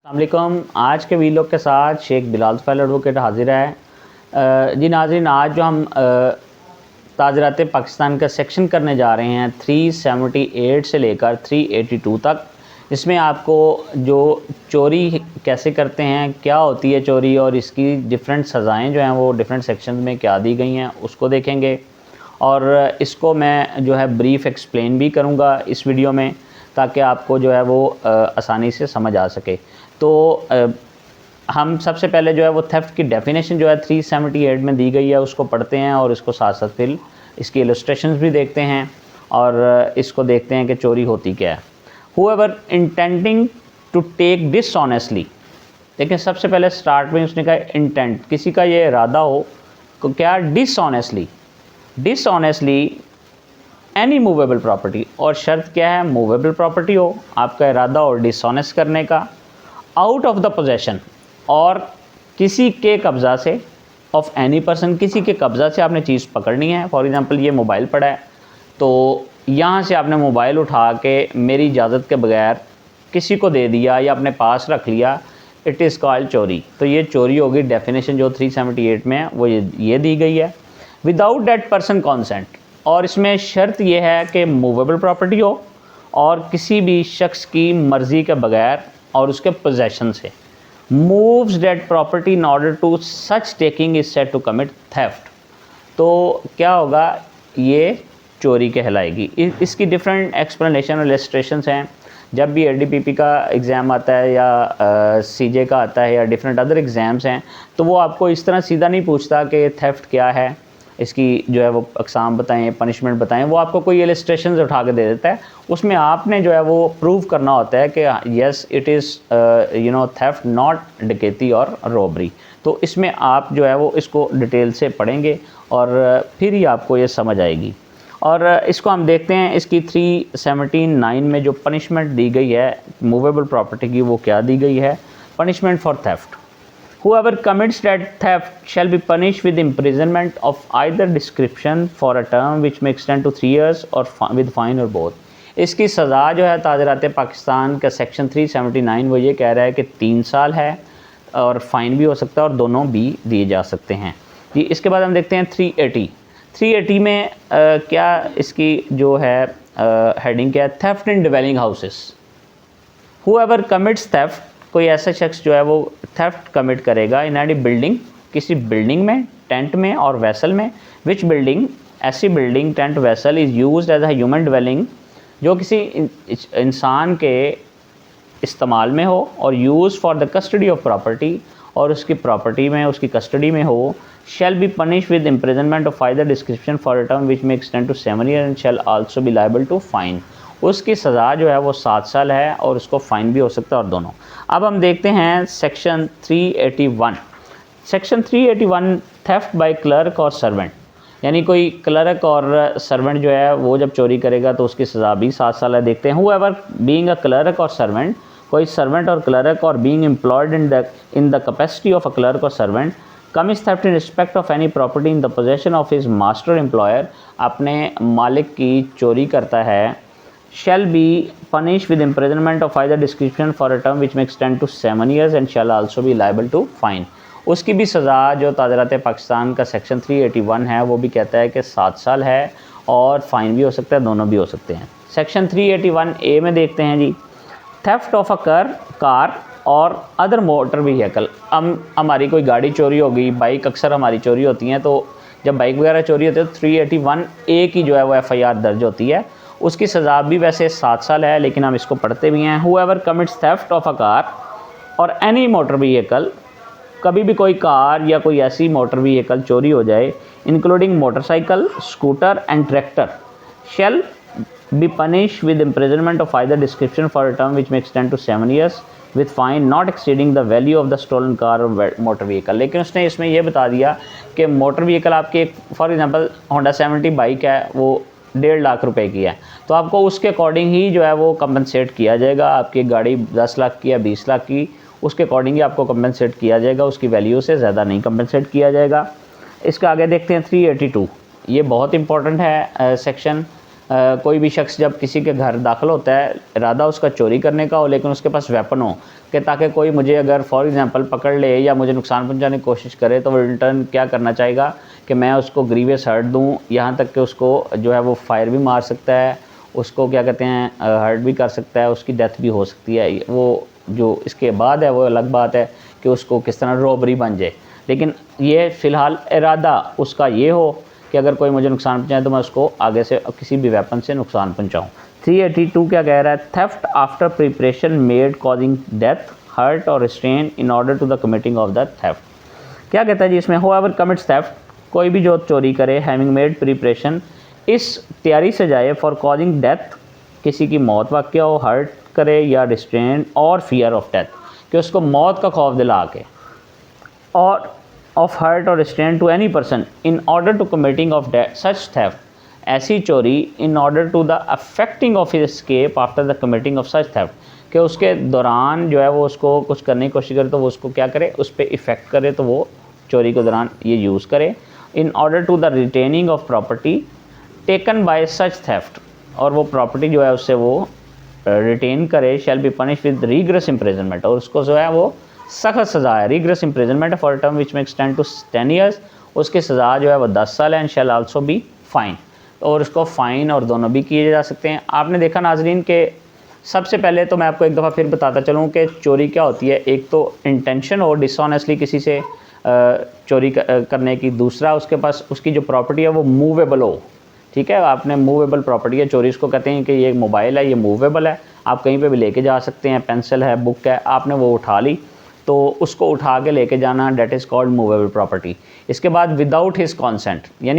अस्सलामुअलैकुम। आज के वीलॉग के साथ शेख बिलाल तुफ़ैल एडवोकेट हाजिर है। जी नाज़रीन, आज जो हम ताज़रात पाकिस्तान का सेक्शन करने जा रहे हैं 378 से लेकर 382 तक। इसमें आपको जो चोरी कैसे करते हैं, क्या होती है चोरी और इसकी डिफरेंट सज़ाएं जो हैं वो डिफरेंट सेक्शन में क्या दी गई हैं उसको देखेंगे। और इसको मैं जो है ब्रीफ़ एक्सप्लेन भी करूँगा इस वीडियो में, ताकि आपको जो है वो आसानी से समझ आ सके। तो हम सबसे पहले जो है वो थेफ्ट की डेफिनेशन जो है 378 में दी गई है उसको पढ़ते हैं और इसको साथ साथ फिर इसकी इलस्ट्रेशंस भी देखते हैं और इसको देखते हैं कि चोरी होती क्या है। Whoever intending to take dishonestly, देखिए सबसे पहले स्टार्ट में उसने कहा इंटेंट, किसी का ये इरादा हो तो क्या डिसऑनेस्टली एनी मूवेबल प्रॉपर्टी, और शर्त क्या है मूवेबल प्रॉपर्टी हो, आपका इरादा हो डिसऑनेस्ट करने का, आउट ऑफ द पोजेशन और किसी के कब्ज़ा से, ऑफ एनी पर्सन किसी के कब्ज़ा से आपने चीज़ पकड़नी है। फॉर एग्ज़ाम्पल ये मोबाइल पड़ा है तो यहाँ से आपने मोबाइल उठा के मेरी इजाज़त के बगैर किसी को दे दिया या अपने पास रख लिया, इट इज़ कॉल्ड चोरी। तो ये चोरी होगी। डेफिनेशन जो 378 में है वो ये दी गई है। विदाउट दैट पर्सन कॉन्सेंट, और इसमें शर्त यह है कि मूवेबल प्रॉपर्टी हो और किसी भी शख्स की मर्ज़ी के बगैर और उसके पोजेशन से। Moves that property in order to such taking is said to commit theft. तो क्या होगा, ये चोरी कहलाएगी। इसकी डिफरेंट एक्सप्लेनेशन और इलस्ट्रेशंस हैं। जब भी एडीपीपी का एग्ज़ाम आता है या सीजे का आता है या डिफरेंट अदर एग्ज़ाम्स हैं तो वो आपको इस तरह सीधा नहीं पूछता कि थेफ्ट क्या है, इसकी जो है वो अक़साम बताएं, पनिशमेंट बताएं। वो आपको कोई इलस्ट्रेशंस उठा के दे देता है, उसमें आपने जो है वो प्रूव करना होता है कि yes it is theft not डकैती और रॉबरी। तो इसमें आप जो है वो इसको डिटेल से पढ़ेंगे और फिर ही आपको ये समझ आएगी। और इसको हम देखते हैं, इसकी 379 में जो पनिशमेंट दी गई है मूवेबल प्रॉपर्टी की वो क्या दी गई है। Punishment for theft, whoever commits that theft shall be punished with imprisonment of either description for a term which may extend to 3 years or with fine or both। इसकी सज़ा जो है ताज़रात पाकिस्तान का सेक्शन 379 वो ये कह रहा है कि 3 साल है और फ़ाइन भी हो सकता है और दोनों भी दिए जा सकते हैं जी। इसके बाद हम देखते हैं 380 में क्या इसकी जो है हेडिंग क्या है, थेफ्ट इन dwelling houses. whoever commits theft, कोई ऐसा शख्स जो है वो थेफ्ट कमिट करेगा इन एनी बिल्डिंग, किसी बिल्डिंग में, टेंट में और वेसल में। विच बिल्डिंग, ऐसी building tent vessel is used as a human dwelling, जो किसी इंसान के इस्तेमाल में हो और use for the custody of property, और उसकी प्रॉपर्टी में उसकी कस्टडी में हो। Shall be punish with imprisonment of either description for a term which may extend to 7 year and shall also B liable to fine. उसकी सज़ा जो है वो 7 साल है और उसको फ़ाइन भी हो सकता है और दोनों। अब हम देखते हैं section 381। Section 381 theft by clerk और सर्वेंट, यानी कोई क्लर्क और सर्वेंट जो है वो जब चोरी करेगा तो उसकी सज़ा भी 7 साल है। देखते हैं, whoever being a क्लर्क और सर्वेंट, कोई सर्वेंट और क्लर्क और being employed in the capacity of a clerk or servant commits theft in respect of any property in the possession of his master employer, अपने मालिक की चोरी करता है, shall be punished with imprisonment of either description for a term which may extend to 7 years and shall also be liable to fine। उसकी भी सज़ा जो ताज़रात पाकिस्तान का सेक्शन 381 है वो भी कहता है कि 7 साल है और फ़ाइन भी हो सकता है, दोनों भी हो सकते हैं। सेक्शन 381A में देखते हैं जी, थेफ्ट ऑफ अ कार और अदर मोटर व्हीकल। हमारी कोई गाड़ी चोरी हो गई, बाइक अक्सर हमारी चोरी होती हैं, तो जब बाइक वगैरह चोरी होती है तो 381A की जो है वो FIR दर्ज होती है। उसकी सज़ा भी वैसे 7 साल है, लेकिन हम इसको पढ़ते भी हैं। whoever commits theft of a car और एनी मोटर व्हीकल, कभी भी कोई कार या कोई ऐसी मोटर व्हीकल चोरी हो जाए including motorcycle, scooter and tractor, shall be punished with imprisonment of either description for a term which may extend to 7 years with fine not exceeding the value of the stolen car or motor vehicle। लेकिन उसने इसमें यह बता दिया कि motor vehicle आपके for example Honda 70 bike है, वो 1.5 लाख रुपए की है, तो आपको उसके अकॉर्डिंग ही जो है वो कंपनसेट किया जाएगा। आपकी गाड़ी 10 लाख की या 20 लाख की, उसके अकॉर्डिंग ही आपको कंपनसेट किया जाएगा, उसकी वैल्यू से ज़्यादा नहीं कंपनसेट किया जाएगा। इसका आगे देखते हैं 382, ये बहुत इंपॉर्टेंट है सेक्शन। कोई भी शख्स जब किसी के घर दाखिल होता है, इरादा उसका चोरी करने का हो, लेकिन उसके पास वेपन हो कि ताकि कोई मुझे अगर फॉर एग्ज़ाम्पल पकड़ ले या मुझे नुकसान पहुंचाने की कोशिश करे, तो वो रिटर्न क्या करना चाहेगा कि मैं उसको ग्रीवियस हर्ट दूं, यहाँ तक कि उसको जो है वो फायर भी मार सकता है, उसको क्या कहते हैं हर्ट भी कर सकता है, उसकी डेथ भी हो सकती है। वो जो इसके बाद है वो अलग बात है कि उसको किस तरह रॉबरी बन जाए, लेकिन ये फ़िलहाल इरादा उसका ये हो कि अगर कोई मुझे नुकसान पहुंचाए तो मैं उसको आगे से किसी भी वेपन से नुकसान पहुंचाऊं। 382 क्या कह रहा है, theft after preparation made causing death, hurt और restraint in order to the committing of the theft. क्या कहता है जी इसमें, हूएवर कमिट्स थेफ्ट, कोई भी जो चोरी करे, हैविंग मेड प्रिपरेशन, इस तैयारी से जाए, फॉर कॉजिंग डेथ, किसी की मौत वाक़या हो, हर्ट करे या रिस्ट्रेन और फियर ऑफ डेथ, कि उसको मौत का खौफ दिला के, और ऑफ हर्ट और restraint to any person in order to committing of such theft, ऐसी चोरी in order to the effecting of his escape after the committing of such theft, कि उसके दौरान जो है वो उसको कुछ करने की कोशिश करे तो वो उसको क्या करे, उस पर इफ़ेक्ट करे, तो वो चोरी के दौरान ये यूज़ करे। In order to the retaining of property taken by such theft, और वो प्रॉपर्टी जो है उससे वो रिटेन करे, shall be punish with rigorous imprisonment, और उसको जो है वो सख्त सज़ा है, rigorous imprisonment for term which may extend to 10 years, उसकी सज़ा जो है वो 10 साल है, and shall also be fine, और उसको फ़ाइन और दोनों भी किए जा सकते हैं। आपने देखा नाजरीन के सबसे पहले तो मैं आपको एक दफ़ा फिर बताता चलूँ कि चोरी क्या होती है, एक तो इंटेंशन हो डिसऑनेस्टली किसी से चोरी करने की, दूसरा उसके पास उसकी जो प्रॉपर्टी है वो मूवेबल हो, ठीक है, आपने मूवेबल प्रॉपर्टी है, चोरी इसको कहते हैं कि ये मोबाइल है, ये मूवेबल है, आप कहीं पे भी लेके जा सकते हैं, पेंसिल है, बुक है, आपने वो उठा ली तो उसको उठा के लेके जाना, that is called movable property. इसके बाद विदाउट हिज कॉन्सेंट, यानी